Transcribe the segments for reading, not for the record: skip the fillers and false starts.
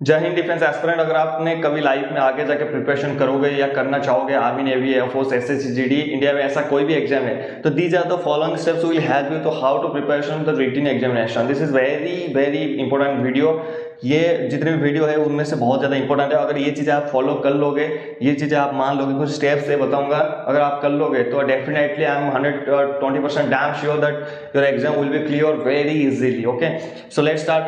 जय Hind defence aspirant. अगर आपने कभी लाइफ में आगे जाके प्रिपरेशन करोगे या करना चाहोगे army, navy, air force, SSC, GD, India में ऐसा कोई भी एग्जाम है, तो these are the following steps will help you to how to preparation the written examination. This is very very important video. ये जितने भी वीडियो है उनमें से बहुत ज़्यादा इंपॉर्टेंट है। अगर ये चीज़ें आप फॉलो कर लोगे, ये चीज़ें आप मान लोगे, कुछ स्टेप्स से बताऊंगा, अगर आप कर लोगे तो definitely I am 120% damn sure that your exam will be clear very easily. Okay, so let's start.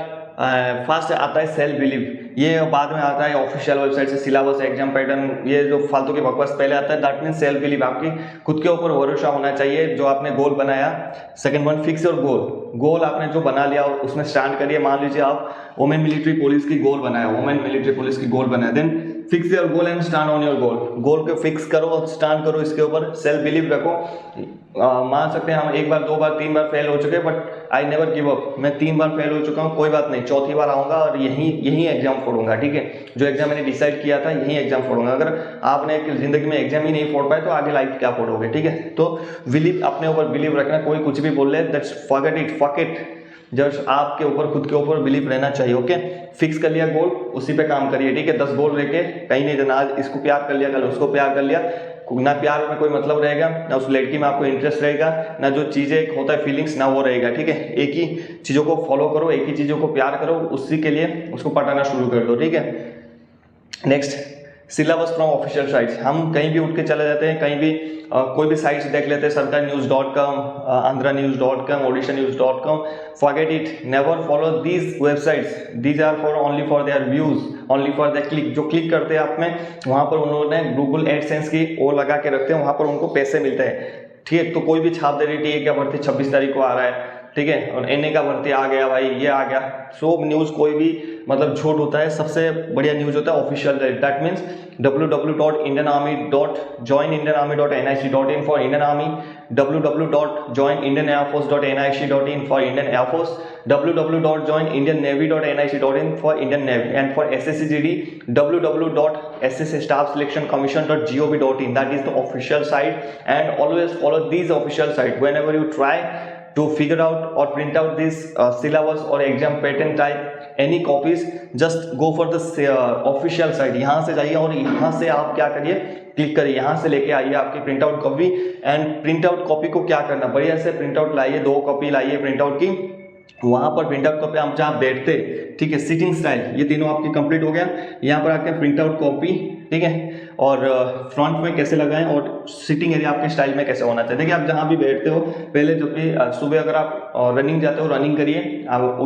First आता है सेल्फ बिलीव, ये बाद में आता है ऑफिशियल वेबसाइट से सिलेबस, एग्जाम पैटर्न, ये जो फालतू की बकवास पहले आता है। दैट मीन सेल्फ बिलीव, आपकी खुद के ऊपर भरोसा होना चाहिए जो आपने गोल बनाया। Second one, fix your goal, goal आपने जो बना लिया उसमें स्टैंड करिए। मान लीजिए आप वुमेन मिलिट्री पुलिस की गोल बनाया, वुमेन मिलिट्री पुलिस की गोल बनाया, then fix your goal and stand on your goal. Goal को फिक्स करो और स्टैंड करो इसके ऊपर, सेल्फ बिलीव रखो। मान सकते हैं हम 1 बार 2 बार 3 बार फेल हो चुके, but I never give up. मैं 3 बार फेल हो चुका हूँ, कोई बात नहीं, चौथी बार आऊंगा और यही एग्जाम फोड़ूंगा। ठीक है, जो एग्जाम मैंने डिसाइड किया था यही एग्जाम फोड़ूंगा। अगर आपने जिंदगी में एग्जाम ही नहीं फोड़ पाए तो आगे लाइफ क्या फोड़ोगे। ठीक है, तो बिलीव, अपने ऊपर बिलीव रखना। कोई कुछ भी बोल ले, that's forget it, fuck it. Just आपके ऊपर, खुद के ऊपर बिलीव रहना चाहिए। ओके, फिक्स कर लिया गोल, उसी पे काम करिए। ठीक है, 10 गोल लेके कहीं नहीं जाना। आज इसको प्यार कर लिया, कल उसको प्यार कर लिया, ना प्यार में कोई मतलब रहेगा, ना उस लड़की में आपको इंटरेस्ट रहेगा, ना जो चीजें होता है फीलिंग्स, ना वो रहेगा। ठीक है, एक ही चीजों को फॉलो करो, एक ही चीजों को प्यार करो, उसी के लिए उसको पटाना शुरू कर दो। ठीक है, next, syllabus from official sites. हम कहीं भी उठ के चले जाते हैं, कहीं भी कोई भी साइट्स देख लेते हैं, sarkarnews.com, andranews.com, odishanews.com, forget it, never follow these websites. These are for only for their views, only for the click। जो क्लिक करते हैं आप में, वहां पर उन्होंने गूगल एडसेंस की वो लगा के रखते हैं, वहां पर उनको पैसे मिलते हैं। ठीक है, तो कोई भी छाप दे रही है टीए का भर्ती 26 तारीख को आ रहा है, ठीक है, और एनए का भर्ती आ गया भाई, ये आ गया। सो न्यूज कोई भी मतलब झूठ होता है, सबसे बढ़िया न्यूज होता है official. That means www.joinindianarmy.nic.in for Indian Army, www.joinindianairforce.nic.in for Indian Air Force, www.joinindiannavy.nic.in for Indian Navy, and for SSCGD, www.ssstaffselectioncommission.gov.in. that is the official site, and always follow these official site whenever you try to figure out or print out this syllabus or exam pattern type any copies, just go for the official site। यहाँ से जाइए और यहाँ से आप क्या करिए, click करिए, यहाँ से लेके आइए आपकी print out copy. And print out copy को क्या करना, बढ़िया से प्रिंट आउट लाइए, 2 कॉपी लाइए प्रिंट आउट की। वहां पर प्रिंट आउट कॉपी आप जहाँ बैठते, ठीक है, सिटिंग स्टाइल, ये तीनों आपकी कंप्लीट हो गया। यहाँ पर आके प्रिंट आउट कॉपी, ठीक है, और फ्रंट में कैसे लगाएं और सिटिंग एरिया आपके स्टाइल में कैसे होना चाहिए। देखिए, आप जहाँ भी बैठते हो, पहले जब भी सुबह अगर आप रनिंग जाते हो, रनिंग करिए।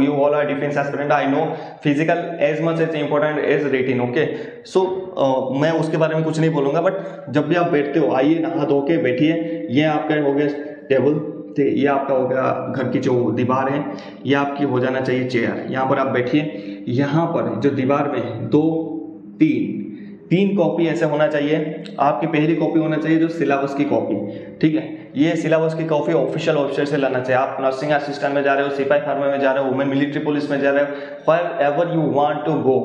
You all are defence aspirant, I know physical as much as important as written. Okay, so मैं उसके बारे में कुछ नहीं बोलूंगा, बट जब भी आप बैठते हो, आइए नहा धो के बैठिए। ये आपका हो गया टेबल, ये आपका हो गया घर की जो दीवार है, ये आपकी हो जाना चाहिए चेयर। यहाँ पर आप बैठिए, यहाँ पर जो दीवार में 2 3 कॉपी ऐसे होना चाहिए। आपकी पहली कॉपी होना चाहिए जो सिलेबस की कॉपी, ठीक है, ये सिलेबस की कॉपी ऑफिशियल वेबसाइट से लाना चाहिए। आप नर्सिंग असिस्टेंट में जा रहे हो, सिपाही फार्मा में जा रहे हो, वुमेन मिलिट्री पुलिस में जा रहे हो, wherever you want to go,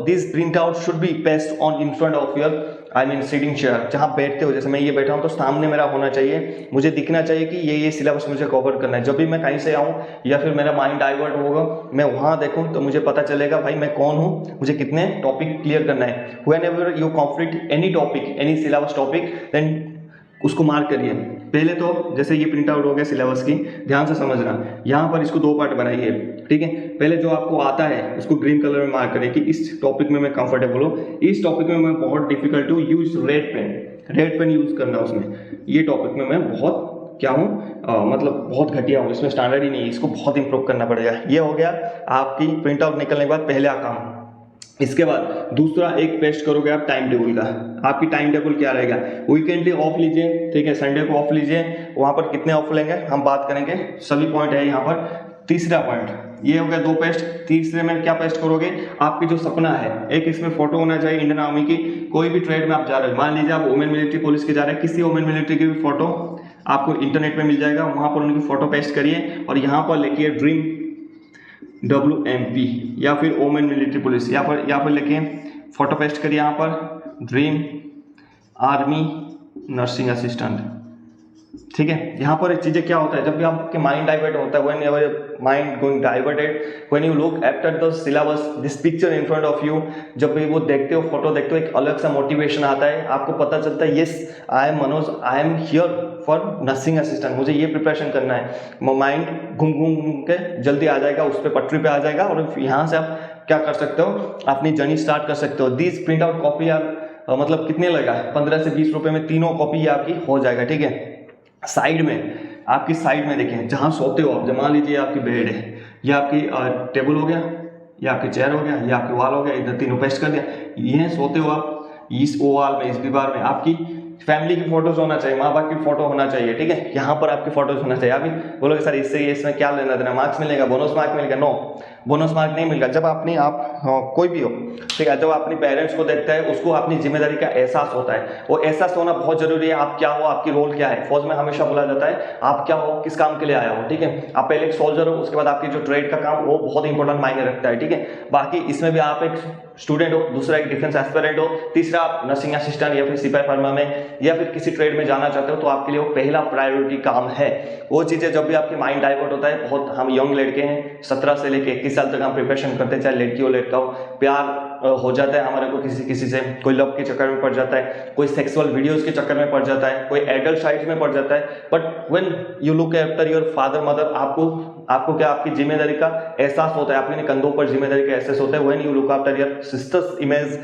this printout should be pasted on in front of your sitting chair, जहाँ बैठते हो। जैसे मैं ये बैठा हूँ तो सामने मेरा होना चाहिए, मुझे दिखना चाहिए कि ये सिलेबस मुझे कवर करना है। जब भी मैं कहीं से आऊँ या फिर मेरा माइंड डाइवर्ट होगा, मैं वहाँ देखूँ तो मुझे पता चलेगा भाई मैं कौन हूँ, मुझे कितने टॉपिक क्लियर करना है। Whenever you complete any topic, any syllabus topic, then उसको मार्क करिए। पहले तो जैसे ये प्रिंट आउट हो गया सिलेबस की, ध्यान से समझना। यहाँ पर इसको 2 पार्ट बनाइए, ठीक है। पहले जो आपको आता है उसको ग्रीन कलर में मार्क करिए कि इस टॉपिक में मैं कंफर्टेबल हूँ, इस टॉपिक में मैं बहुत डिफिकल्ट हूँ, यूज रेड पेन यूज करना उसमें। ये टॉपिक में मैं बहुत क्या हूँ, मतलब बहुत घटिया हूँ, इसमें स्टैंडर्ड ही नहीं है, इसको बहुत इंप्रूव करना पड़ेगा। ये हो गया आपकी प्रिंट आउट निकलने के बाद पहला काम। इसके बाद दूसरा एक पेस्ट करोगे आप टाइम टेबल का। आपकी टाइम टेबल क्या रहेगा, वीकेंडली ऑफ लीजिए, ठीक है, संडे को ऑफ लीजिए। वहां पर कितने ऑफ लेंगे हम बात करेंगे, सभी पॉइंट है यहाँ पर। तीसरा पॉइंट ये हो गया 2 पेस्ट। तीसरे में क्या पेस्ट करोगे, आपकी जो सपना है, एक इसमें फोटो होना चाहिए इंडियन आर्मी की। कोई भी ट्रेड में आप जा रहे हो, मान लीजिए आप वुमेन मिलिट्री पुलिस के जा रहे हैं, किसी वुमेन मिलिट्री की भी फोटो आपको इंटरनेट में मिल जाएगा, वहां पर उनकी फोटो पेस्ट करिए और यहाँ पर लिखिए ड्रीम WMP या फिर वुमेन मिलिट्री पुलिस, या फिर लिखिए फोटो पेस्ट करिए यहाँ पर ड्रीम आर्मी नर्सिंग असिस्टेंट। ठीक है। यहाँ पर एक चीजें क्या होता है, जब भी आपके माइंड डाइवर्ट होता है, when your mind going diverted, when you look after the syllabus this picture in front of you, जब भी वो देखते हो, फोटो देखते हो, एक अलग सा मोटिवेशन आता है, आपको पता चलता है yes I am Manoj, I am here for nursing assistant, मुझे ये प्रिपरेशन करना है। माइंड घूम घूम घूम के जल्दी आ जाएगा, उस पर पटरी पे आ जाएगा, और यहाँ से आप क्या कर सकते हो, अपनी जर्नी स्टार्ट कर सकते हो। दिस प्रिंट आउट कॉपी यार मतलब कितने लगा है, 15 से 20 रुपए में तीनों कॉपी आपकी हो जाएगा, ठीक है। साइड में, आपकी साइड में देखिए, जहां सोते हो आप, जब मान लीजिए आपकी बेड है, या आपकी टेबल हो गया, या आपकी चेयर हो गया, या आपकी वॉल हो गया, इधर तीनों पेस्ट कर दिया, ये सोते हो आप, इस वॉल में, इस दीवार में आपकी फैमिली की फोटोज होना चाहिए, माँ बाप की फोटो होना चाहिए, ठीक है। यहाँ पर आपकी फोटोज होना चाहिए। अभी बोलोगे सर इससे इसमें क्या लेना देना, मार्क्स मिलेगा, बोनस मार्क मिलेगा? नो, बोनस मार्क नहीं मिलेगा। जब अपनी आप कोई भी हो, ठीक है, जब अपने पेरेंट्स को देखता है, उसको अपनी जिम्मेदारी का एहसास होता है। वो एहसास होना बहुत जरूरी है। आप क्या हो, आपकी रोल क्या है। फौज में हमेशा बोला जाता है आप क्या हो, किस काम के लिए आया हो, ठीक है। आप पहले एक सोल्जर हो, उसके बाद आपकी जो ट्रेड का काम, वो बहुत इंपॉर्टेंट मायने रखता है, ठीक है। बाकी इसमें भी आप एक स्टूडेंट हो, दूसरा एक डिफेंस एस्पिरेंट हो, तीसरा आप नर्सिंग असिस्टेंट या फिर सिपाही फार्मा में या फिर किसी ट्रेड में जाना चाहते हो, तो आपके लिए वो पहला प्रायोरिटी काम है। वो चीजें जब भी आपकी माइंड डाइवर्ट होता है, बहुत हम यंग लड़के हैं, 17 से लेके 21 साल तक हम प्रिपरेशन करते हैं, चाहे लड़की हो लड़का हो, प्यार हो जाता है हमारे को किसी से, कोई लव के चक्कर में पड़ जाता है, कोई सेक्सुअल वीडियोस के चक्कर में पड़ जाता है, कोई एडल्ट साइट्स में पड़ जाता है। But when you look after your father mother, आपको क्या, आपकी जिम्मेदारी का एहसास होता है, आपके कंधों पर जिम्मेदारी का एहसास होता है। When you look after your sisters image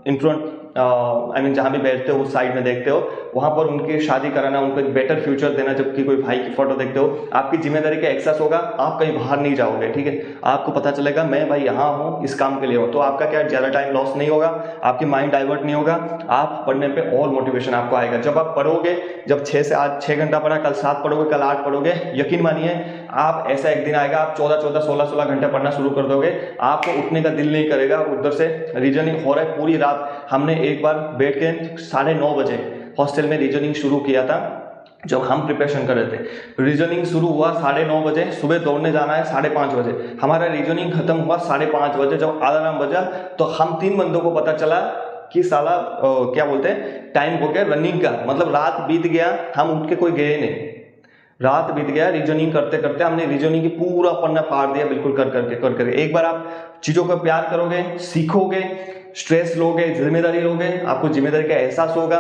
in front, I mean जहां भी बैठते हो उस साइड में देखते हो, वहां पर उनकी शादी कराना, उनको एक बेटर फ्यूचर देना, जबकि कोई भाई की फोटो देखते हो, आपकी जिम्मेदारी का एहसास होगा, आप कहीं बाहर नहीं जाओगे, ठीक है। आपको पता चलेगा मैं भाई यहाँ हूँ, इस काम के लिए हूँ, तो आपका क्या ज्यादा टाइम लॉस नहीं होगा, आपकी माइंड डाइवर्ट नहीं होगा, आप पढ़ने पे और मोटिवेशन आपको आएगा। जब आप पढ़ोगे, जब 6 से आज 6 घंटा पढ़ा, कल 7 पढ़ोगे, कल 8 पढ़ोगे, यकीन मानिए आप ऐसा एक दिन आएगा आप 14-14, 16-16 घंटे पढ़ना शुरू कर दोगे, आपको उठने का दिल नहीं करेगा। उधर से रीजनिंग हो रहा है पूरी रात। हमने एक बार बैठ के 9:30 बजे हॉस्टल में रीजनिंग शुरू किया था, जब हम प्रिपरेशन कर रहे थे। रीजनिंग शुरू हुआ 9:30 बजे, सुबह दौड़ने जाना है 5:30 बजे, हमारा रीजनिंग खत्म हुआ 5:30 बजे। जब अलार्म बजा तो हम 3 बंदों को पता चला कि साला क्या बोलते हैं, टाइम हो गया रनिंग का, मतलब रात बीत गया, हम उठ के कोई गए नहीं, रात बीत गया रीजनिंग करते करते। हमने रीजनिंग की पूरा पन्ना फाड़ दिया, बिल्कुल कर करके। एक बार आप चीजों का प्यार करोगे, सीखोगे, स्ट्रेस लोगे, जिम्मेदारी लोगे, आपको जिम्मेदारी का एहसास होगा,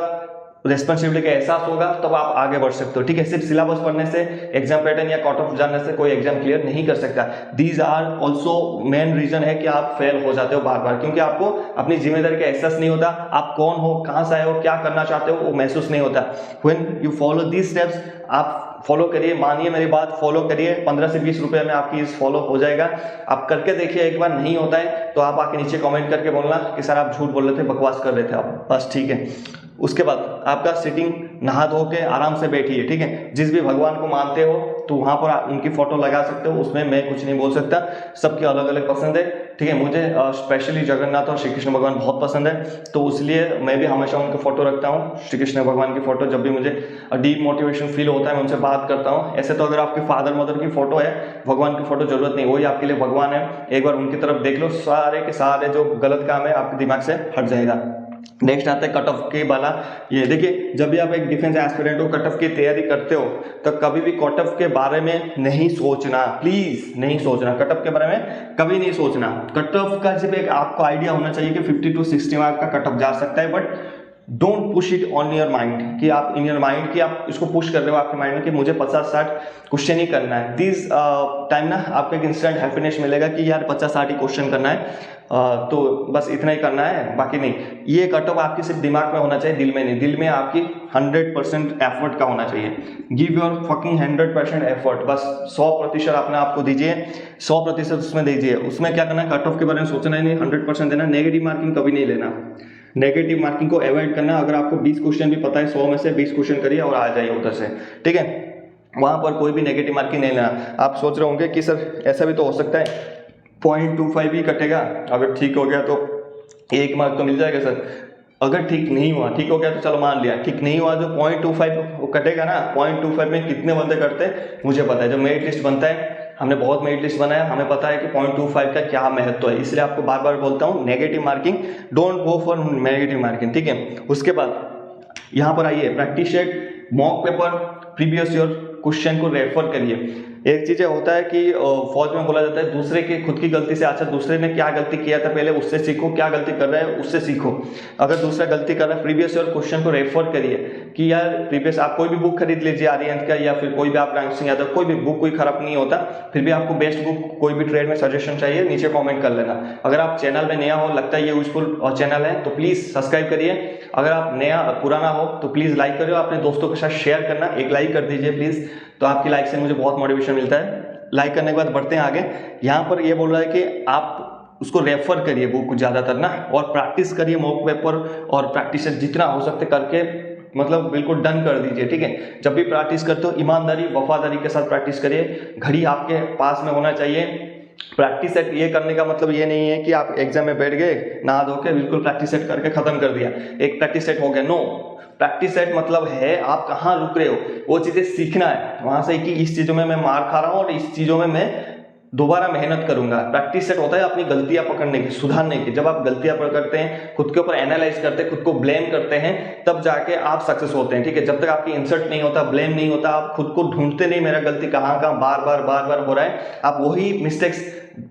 रेस्पॉन्सिबिलिटी का एहसास होगा, तब आप आगे बढ़ सकते हो, ठीक है। सिर्फ सिलेबस पढ़ने से, एग्जाम पैटर्न या कट ऑफ जानने से कोई एग्जाम क्लियर नहीं कर सकता। These are also main reason है कि आप फेल हो जाते हो बार बार, क्योंकि आपको अपनी जिम्मेदारी का एहसास नहीं होता, आप कौन हो, कहां से आए हो, क्या करना चाहते हो, वो महसूस नहीं होता। When you follow these steps, आप फॉलो करिए, मानिए मेरी बात, फॉलो करिए, 15 से 20 रुपए में आपकी इस फॉलो हो जाएगा। आप करके देखिए, एक बार नहीं होता है तो आप आके नीचे कमेंट करके बोलना कि सर आप झूठ बोल रहे थे, बकवास कर रहे थे आप, बस, ठीक है। उसके बाद आपका सिटिंग, नहा धो के आराम से बैठिए, ठीक है। जिस भी भगवान को मानते हो तो वहां पर आप उनकी फोटो लगा सकते हो, उसमें मैं कुछ नहीं बोल सकता, सबकी अलग अलग पसंद है, ठीक है। मुझे स्पेशली जगन्नाथ और श्री कृष्ण भगवान बहुत पसंद है, तो इसलिए मैं भी हमेशा उनकी फोटो रखता हूँ, श्री कृष्ण भगवान की फोटो। जब भी मुझे डीप मोटिवेशन फील होता है मैं उनसे बात करता हूँ। ऐसे तो अगर आपके फादर मदर की फोटो है, भगवान की फोटो जरूरत नहीं, वही आपके लिए भगवान है। एक बार उनकी तरफ देख लो, सारे के सारे जो गलत काम है आपके दिमाग से हट जाएगा। नेक्स्ट आता है कट ऑफ के वाला। ये देखिए, जब भी आप एक डिफेंस एस्पिरेंट हो, कट ऑफ की तैयारी करते हो, तो कभी भी कट ऑफ के बारे में नहीं सोचना, प्लीज नहीं सोचना, कट ऑफ के बारे में कभी नहीं सोचना। कट ऑफ का जब एक आपको आइडिया होना चाहिए कि 50 to 60 मार्क का कट ऑफ जा सकता है, but don't push it on your mind, कि आप इन योर माइंड की आप इसको पुश कर रहे हो आपके माइंड में कि मुझे 50-60 क्वेश्चन ही करना है। दिस टाइम ना आपको एक इंस्टेंट हैप्पीनेस मिलेगा कि यार 50-60 ही क्वेश्चन करना है, तो बस इतना ही करना है, बाकी नहीं। ये कट ऑफ आपकी सिर्फ दिमाग में होना चाहिए, दिल में नहीं। दिल में आपकी 100% एफर्ट का होना चाहिए। गिव योर फकिंग 100% एफर्ट, बस 100% अपने आप को दीजिए, 100% उसमें दीजिए। उसमें क्या करना है, कट ऑफ के बारे में सोचना ही नहीं, 100% देना। नेगेटिव मार्किंग कभी नहीं लेना, नेगेटिव मार्किंग को अवॉइड करना। अगर आपको 20 क्वेश्चन भी पता है, 100 में से 20 क्वेश्चन करिए और आ जाइए उधर से, ठीक है। वहां पर कोई भी नेगेटिव मार्किंग नहीं लेना। आप सोच रहे होंगे कि सर ऐसा भी तो हो सकता है 0.25 ही कटेगा, अगर ठीक हो गया तो 1 मार्क तो मिल जाएगा सर। अगर ठीक नहीं हुआ, ठीक हो गया तो चलो मान लिया, ठीक नहीं हुआ, जो 0.25 कटेगा ना, 0.25 में कितने बंदे करते मुझे पता है। जब मेरिट लिस्ट बनता है, हमने बहुत मेरिट लिस्ट बनाया, हमें पता है कि 0.25 का क्या महत्व है। इसलिए आपको बार बार बोलता हूँ, negative marking, don't go for negative marking, ठीक है। उसके बाद यहाँ पर आइए, practice set mock paper previous year question को रेफर करिए। एक चीज़ होता है कि फौज में बोला जाता है दूसरे की खुद की गलती से, अच्छा दूसरे ने क्या गलती किया था पहले उससे सीखो, क्या गलती कर रहा है उससे सीखो। अगर दूसरा गलती कर रहा है प्रीवियस ईयर क्वेश्चन को रेफर करिए कि यार प्रीवियस, आप कोई भी बुक खरीद लीजिए आर्यन का या फिर कोई भी आप राम सिंह यादव, कोई भी बुक कोई खराब नहीं होता। फिर भी आपको बेस्ट बुक कोई भी ट्रेड में सजेशन चाहिए नीचे कॉमेंट कर लेना। अगर आप चैनल में नया हो, लगता है ये यूजफुल चैनल है तो प्लीज़ सब्सक्राइब करिए। अगर आप नया पुराना हो तो प्लीज़ लाइक करिए, अपने दोस्तों के साथ शेयर करना, एक लाइक कर दीजिए प्लीज़। तो आपकी लाइक से मुझे बहुत मोटिवेशन मिलता है। लाइक करने के बाद बढ़ते हैं आगे। यहाँ पर ये बोल रहा है कि आप उसको रेफर करिए बुक को ज़्यादातर ना, और प्रैक्टिस करिए मॉक पेपर और प्रैक्टिस जितना हो सकते करके मतलब बिल्कुल डन कर दीजिए, ठीक है। जब भी प्रैक्टिस करते हो ईमानदारी वफादारी के साथ प्रैक्टिस करिए। घड़ी आपके पास में होना चाहिए। प्रैक्टिस सेट ये करने का मतलब ये नहीं है कि आप एग्जाम में बैठ गए नहा धो के बिल्कुल प्रैक्टिस सेट करके खत्म कर दिया, एक प्रैक्टिस सेट हो गया। नो, प्रैक्टिस सेट मतलब है आप कहाँ रुक रहे हो, वो चीज़ें सीखना है वहाँ से कि इस चीज़ों में मैं मार खा रहा हूँ और इस चीज़ों में मैं दोबारा मेहनत करूंगा। प्रैक्टिस सेट होता है अपनी गलतियां पकड़ने की, सुधारने की। जब आप गलतियां पकड़ते हैं, खुद के ऊपर एनालाइज करते हैं, खुद को ब्लेम करते हैं, तब जाके आप सक्सेस होते हैं, ठीक है। जब तक आपकी इंसल्ट नहीं होता, ब्लेम नहीं होता, आप खुद को ढूंढते नहीं मेरा गलती कहाँ कहाँ बार बार हो रहा है, आप वही मिस्टेक्स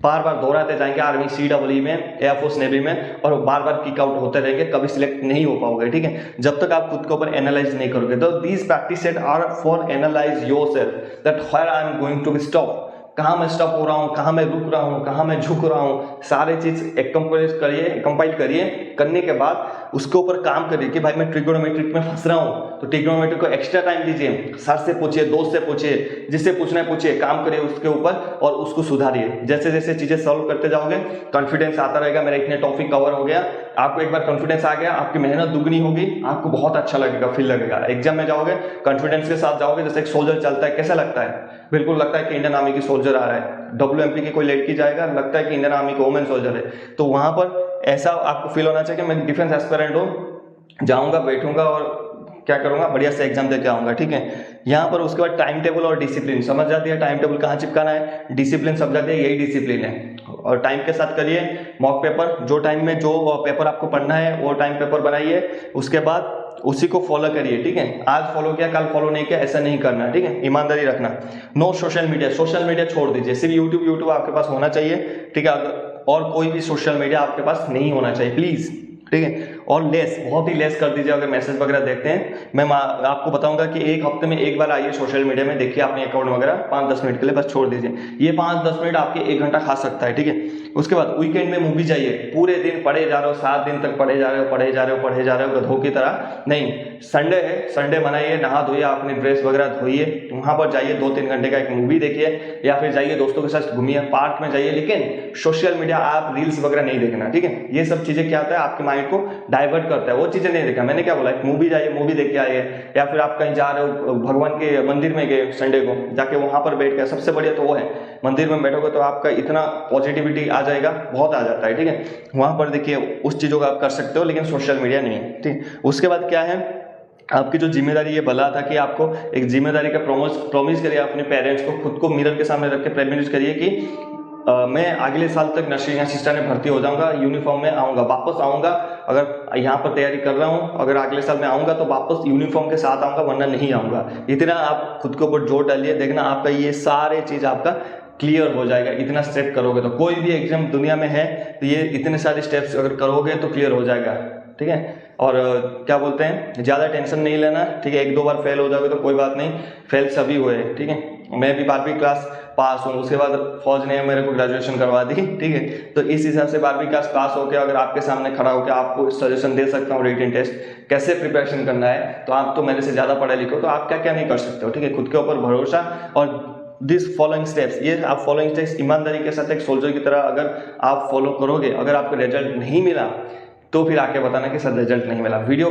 बार बार दोहराते जाएंगे आर्मी, CEE में, एयरफोर्स, नेवी में, और बार बार किक आउट होते रहेंगे, कभी सिलेक्ट नहीं हो पाओगे, ठीक है, जब तक आप खुद के ऊपर एनालाइज नहीं करोगे। तो these practice set are for analyse yourself that where I am going to stop, कहाँ मैं स्टॉप हो रहा हूँ, कहाँ मैं रुक रहा हूँ, कहाँ मैं झुक रहा हूँ, सारे चीज कंपाइल करिए। करने के बाद उसके ऊपर काम करिए कि भाई मैं ट्रिगोनोमेट्रिक में फंस रहा हूँ तो ट्रिगोनोमेट्रिक को एक्स्ट्रा टाइम दीजिए, सर से पूछिए, दोस्त से पूछिए, जिससे पूछना है पूछिए, काम करिए उसके ऊपर और उसको सुधारिए। जैसे जैसे चीजें सॉल्व करते जाओगे कॉन्फिडेंस आता रहेगा, मेरा इतने टॉपिक कवर हो गया, आपको एक बार कॉन्फिडेंस आ गया, आपकी मेहनत दुगनी होगी, आपको बहुत अच्छा लगेगा, फील लगेगा। एग्जाम में जाओगे कॉन्फिडेंस के साथ जाओगे, जैसे एक सोल्जर चलता है, कैसा लगता है, बिल्कुल लगता है कि इंडियन आर्मी की सोल्जर आ रहा है। WMP की कोई लड़की जाएगा, लगता है कि इंडियन आर्मी का वुमेन सोल्जर है। तो वहां पर ऐसा आपको फील होना चाहिए कि मैं डिफेंस एस्पिरेंट हूँ, जाऊंगा, बैठूंगा और क्या करूंगा, बढ़िया से एग्जाम देके आऊंगा, ठीक है। यहाँ पर उसके बाद टाइम टेबल और डिसिप्लिन समझ जाती है, टाइम टेबल कहाँ चिपकाना है, डिसिप्लिन समझ जाती है, यही डिसिप्लिन है। और टाइम के साथ करिए मॉक पेपर, जो टाइम में जो पेपर आपको पढ़ना है वो टाइम पेपर बनाइए, उसके बाद उसी को फॉलो करिए, ठीक है। आज फॉलो किया कल फॉलो नहीं किया ऐसा नहीं करना, ठीक है, ईमानदारी रखना। नो सोशल मीडिया छोड़ दीजिए, सिर्फ यूट्यूब आपके पास होना चाहिए, ठीक है, और कोई भी सोशल मीडिया आपके पास नहीं होना चाहिए प्लीज, ठीक है। और लेस, बहुत ही लेस कर दीजिए। अगर मैसेज वगैरह देखते हैं, मैं आपको बताऊंगा कि एक हफ्ते में एक बार आइए सोशल मीडिया में, देखिए अपने अकाउंट वगैरह 5-10 मिनट के लिए बस छोड़ दीजिए। ये 5-10 मिनट आपके 1 घंटा खा सकता है, ठीक है। उसके बाद वीकेंड में मूवी जाइए, पूरे दिन पढ़े जा रहे हो, 7 दिन तक पढ़े जा रहे हो गधों की तरह नहीं। संडे है, संडे मनाइए, नहा धोइए, अपनी ड्रेस वगैरह धोइए, वहां पर जाइए, 2-3 घंटे का एक मूवी देखिए, या फिर जाइए दोस्तों के साथ घूमिए, पार्क में जाइए, लेकिन सोशल मीडिया आप रील्स वगैरह नहीं देखना, ठीक है। ये सब चीजें क्या होता है, आपके माइंड को डाइवर्ट करता है, वो चीजें नहीं देखना। मैंने क्या बोला, एक मूवी जाइए, मूवी देख के आइए, या फिर आप कहीं जा रहे हो, भगवान के मंदिर में गए संडे को, जाके वहां पर बैठ के, सबसे बढ़िया तो वो है, मंदिर में बैठोगे तो आपका इतना पॉजिटिविटी आ जाएगा, बहुत आ जाता है, ठीक है। वहां पर देखिए उस चीजों को आप कर सकते हो, लेकिन सोशल मीडिया नहीं, ठीक। उसके बाद क्या है, आपकी जो जिम्मेदारी ये भला था कि आपको एक जिम्मेदारी का प्रॉमिस करिए अपने पेरेंट्स को, खुद को मिरर के सामने रख के प्रॉमिस करिए कि मैं अगले साल तक नर्सिंग असिस्टेंट में भर्ती हो जाऊंगा, यूनिफॉर्म में आऊंगा, वापस आऊंगा। अगर यहाँ पर तैयारी कर रहा हूँ, अगर अगले साल में आऊंगा तो वापस यूनिफॉर्म के साथ आऊंगा, वरना नहीं आऊंगा। इतना आप खुद के ऊपर जोर डालिए, देखना आपका ये सारे चीज आपका क्लियर हो जाएगा। इतना स्टेप करोगे तो कोई भी एग्जाम दुनिया में है तो ये इतने सारे स्टेप्स अगर करोगे तो क्लियर हो जाएगा, ठीक है। और क्या बोलते हैं, ज़्यादा टेंशन नहीं लेना, ठीक है। 1-2 बार फेल हो जाओगे तो कोई बात नहीं, फेल सभी हुए, ठीक है। मैं भी 12वीं क्लास पास हूँ, उसके बाद फौज ने मेरे को ग्रेजुएशन करवा दी, ठीक है। तो इस हिसाब से 12वीं क्लास पास होकर अगर आपके सामने खड़ा होकर आपको सजेशन दे सकता हूँ रिटन टेस्ट कैसे प्रिपरेशन करना है, तो आप तो मेरे से ज़्यादा पढ़े लिखो, तो आप क्या क्या नहीं कर सकते हो, ठीक है। खुद के ऊपर भरोसा और दिस फॉलोइंग स्टेप्स, ये आप फॉलोइंग स्टेप्स ईमानदारी के साथ एक सोल्जर की तरह अगर आप फॉलो करोगे, अगर आपको रिजल्ट नहीं मिला तो फिर आके बताना कि सर रिजल्ट नहीं मिला। वीडियो